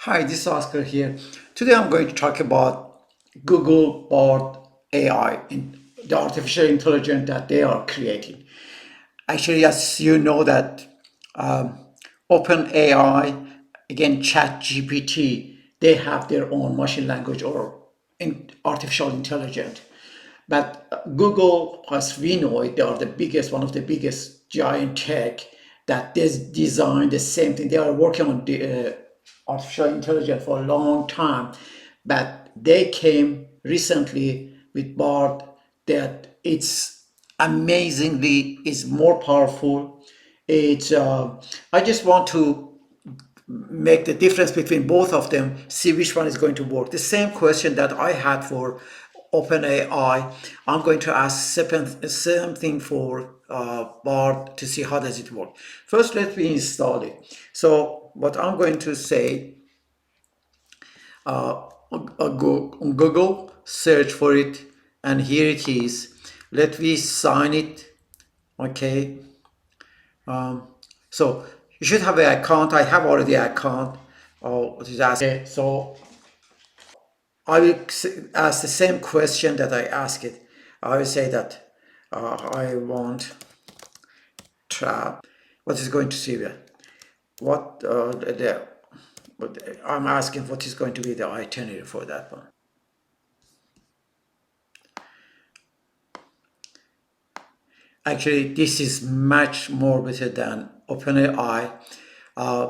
Hi, this is Oscar here. Today I'm going to talk about Google Bard AI, the artificial intelligence that they are creating. Actually, as you know that OpenAI, again ChatGPT, they have their own machine language or artificial intelligence. But Google, as we know it, they are the biggest, one of the biggest giant tech that they design the same thing. They are working on the artificial intelligence for a long time, but they came recently with Bard that it's amazingly is more powerful. It's I just want to make the difference between both of them, see which one is going to work. The same question that I had for OpenAI, I'm going to ask same thing for Bard to see how does it work. First, let me install it. So what I'm going to say, go on Google, search for it, and here it is. Let me sign it. Okay. So you should have an account. I have already an account. Oh, what is that? Okay, so I will ask the same question that I asked it. I will say that I want trap. What is going to see there? What but I'm asking what is going to be the itinerary for that one. Actually, this is much more better than OpenAI. Uh,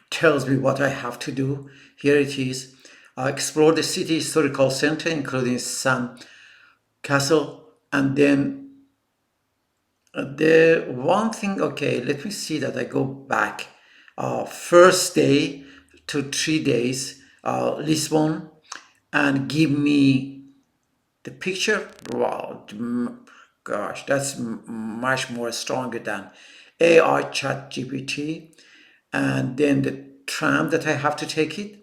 Tells me what I have to do. Here it is. Explore the city historical center, including Sun Castle, and then the one thing. Okay, let me see that I go back. First day to 3 days, Lisbon, and give me the picture. Wow, gosh, that's much more stronger than AI Chat GPT. And then the tram that I have to take it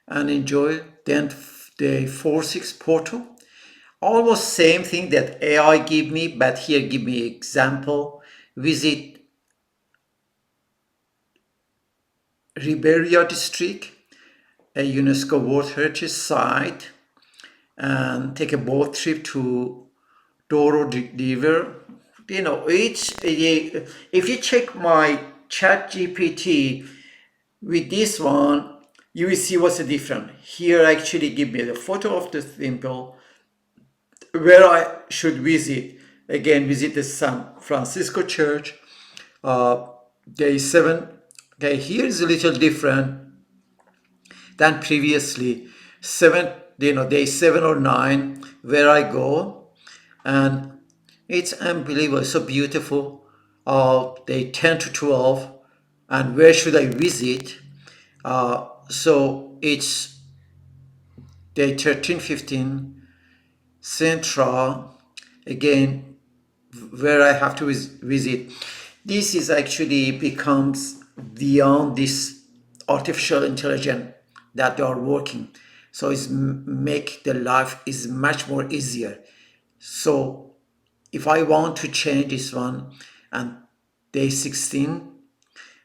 and enjoy. Then the 4-6 Porto, almost same thing that AI give me, but here give me example. Visit Ribeira district, a UNESCO World Heritage Site, and take a boat trip to Douro River. You know, if you check my Chat GPT with this one, you will see what's the difference. Here actually give me the photo of the temple where I should visit. Again, visit the San Francisco Church. Day 7. Okay, here is a little different than previously. Day 7 or 9, where I go, and it's unbelievable, so beautiful. Day 10 to 12, and where should I visit? So it's day 13, 15, Central, again, where I have to visit. This is actually becomes beyond this artificial intelligence that they are working. So it's make the life is much more easier. So if I want to change this one and day 16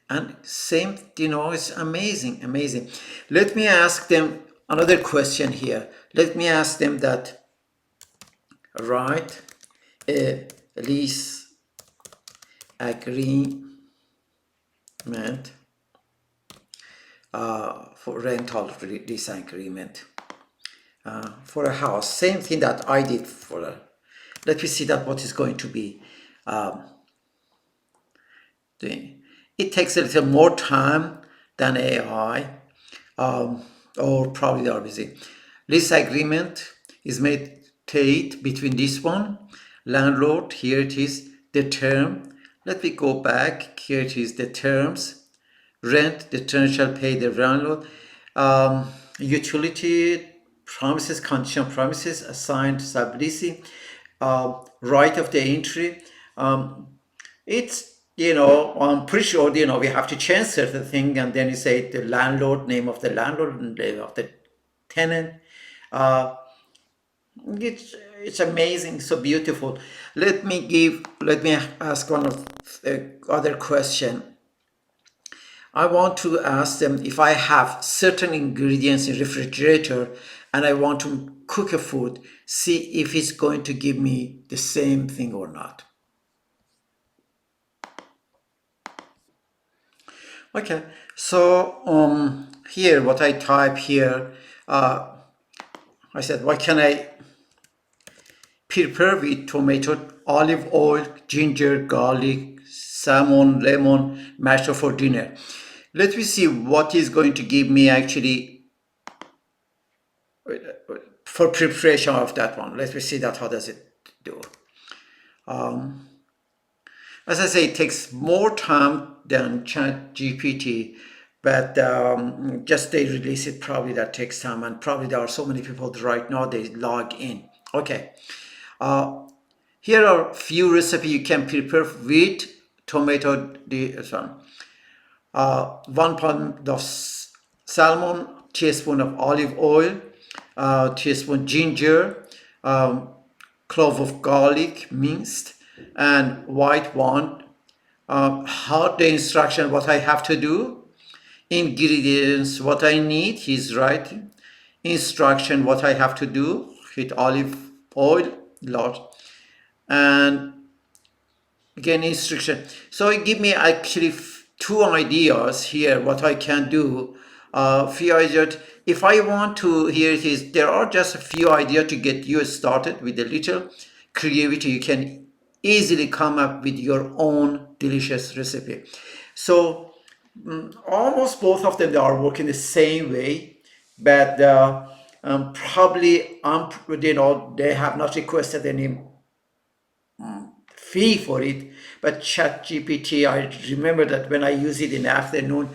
and same, it's amazing, amazing. Let me ask them another question here. Let me ask them that, write a lease agreement for rental lease agreement for a house. Same thing that I did for a. Let me see that what is going to be. It takes a little more time than AI, or probably they are busy. Lease agreement is made between this one, landlord. Here it is, the term. Let me go back. Here it is, the terms. Rent, the tenant shall pay the landlord. Utility promises, conditional promises, assigned subleasing, right of the entry. It's, I'm pretty sure, we have to change certain thing, and then you say the landlord, name of the landlord, and name of the tenant. Uh, it's amazing, so beautiful. Let me ask one of the other question. I want to ask them if I have certain ingredients in refrigerator and I want to cook a food, see if it's going to give me the same thing or not. Okay, so here what I type here, I said, what can I prepare with tomato, olive oil, ginger, garlic, salmon, lemon, mashed for dinner. Let me see what is going to give me actually for preparation of that one. Let me see that how does it do. As I say, it takes more time than Chat GPT, but just they release it, probably that takes time, and probably there are so many people right now they log in. Okay, here are few recipes you can prepare with tomato. Sorry, 1 pound of salmon, teaspoon of olive oil, teaspoon ginger, clove of garlic minced, and white wine. How the instruction, what I have to do, ingredients, what I need, he's writing. Instruction, what I have to do, with olive oil, large, and again instruction. So it give me actually two ideas here what I can do. Few ideas. If I want to, here it is. There are just a few ideas to get you started with a little creativity. You can easily come up with your own delicious recipe. So almost both of them they are working the same way, but probably they have not requested any fee for it. But Chat GPT, I remember that when I used it in the afternoon,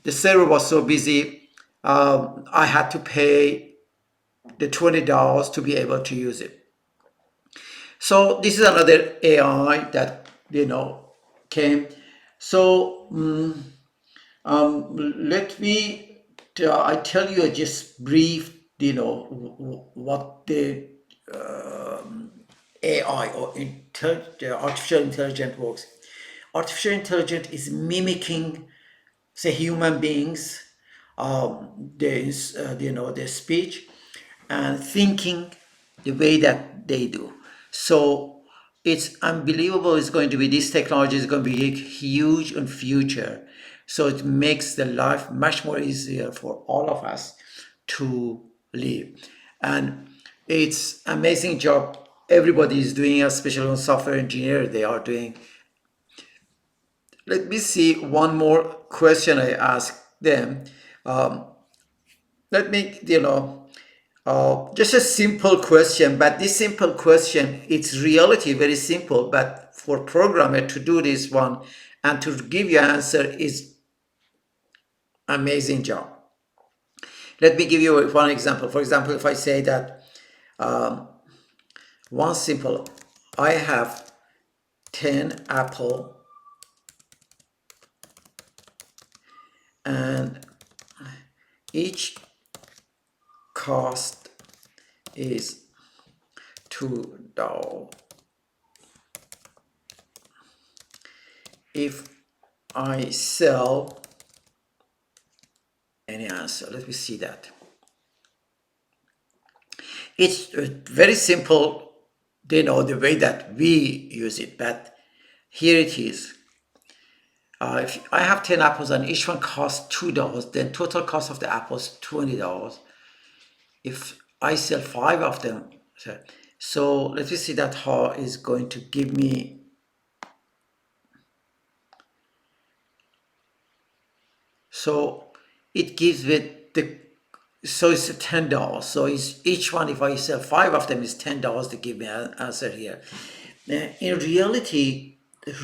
the server was so busy, I had to pay the $20 to be able to use it. So this is another AI that came. So let me I tell you just brief, what the AI or artificial intelligence works. Artificial intelligence is mimicking, say, human beings, their speech and thinking the way that they do. So it's unbelievable. It's going to be this technology is going to be huge in future. So it makes the life much more easier for all of us to live. And it's amazing job everybody is doing, especially on software engineer they are doing. Let me see one more question I ask them. Let me, just a simple question, but this simple question, it's reality very simple, but for programmer to do this one and to give you an answer is amazing job. Let me give you one example. For example, if I say that one simple, I have 10 apple and each cost is $2. If I sell any answer, let me see that. It's very simple, the way that we use it, but here it is. If I have 10 apples and each one costs $2, then total cost of the apples $20. If I sell 5 of them, so let me see that how is going to give me. So it gives with the, so it's $10. So it's each one, if I sell 5 of them, is $10 to give me an answer here. In reality,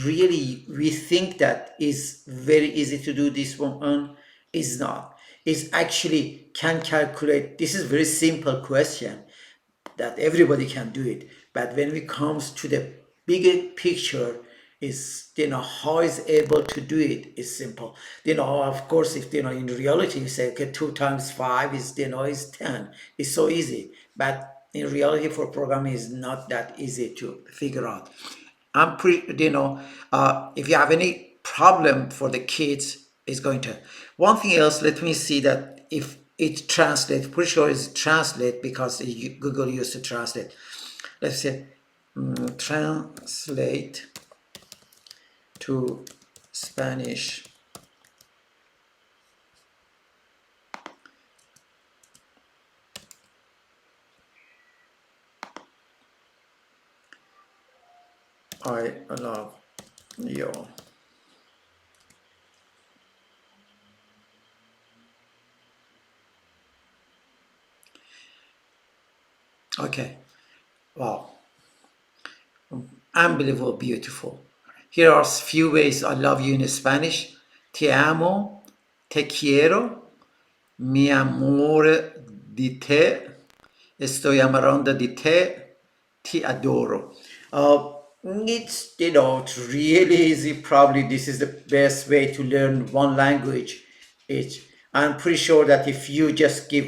really, we think that is very easy to do this one. Is not. Is actually can calculate. This is very simple question that everybody can do it. But when it comes to the bigger picture, is how is able to do it is simple. Of course, if in reality you say okay, 2 times 5 is is 10. It's so easy, but in reality for programming is not that easy to figure out. I'm pretty if you have any problem for the kids, is going to. One thing else, let me see that if it translates. Pretty sure it's translate because Google used to translate. Let's say translate to Spanish. I love you. Okay. Wow. Unbelievable, beautiful. Here are a few ways I love you in Spanish. Te amo, te quiero, mi amore di te, estoy enamorando di te, ti adoro. It's, it's really easy. Probably this is the best way to learn one language. I'm pretty sure that if you just give,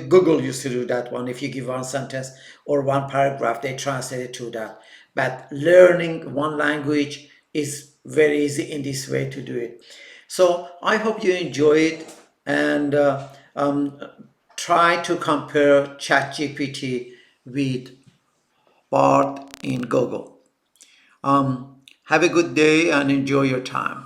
Google used to do that one. If you give one sentence or one paragraph, they translate it to that. But learning one language is very easy in this way to do it. So I hope you enjoy it, and try to compare ChatGPT with Bard in Google. Have a good day and enjoy your time.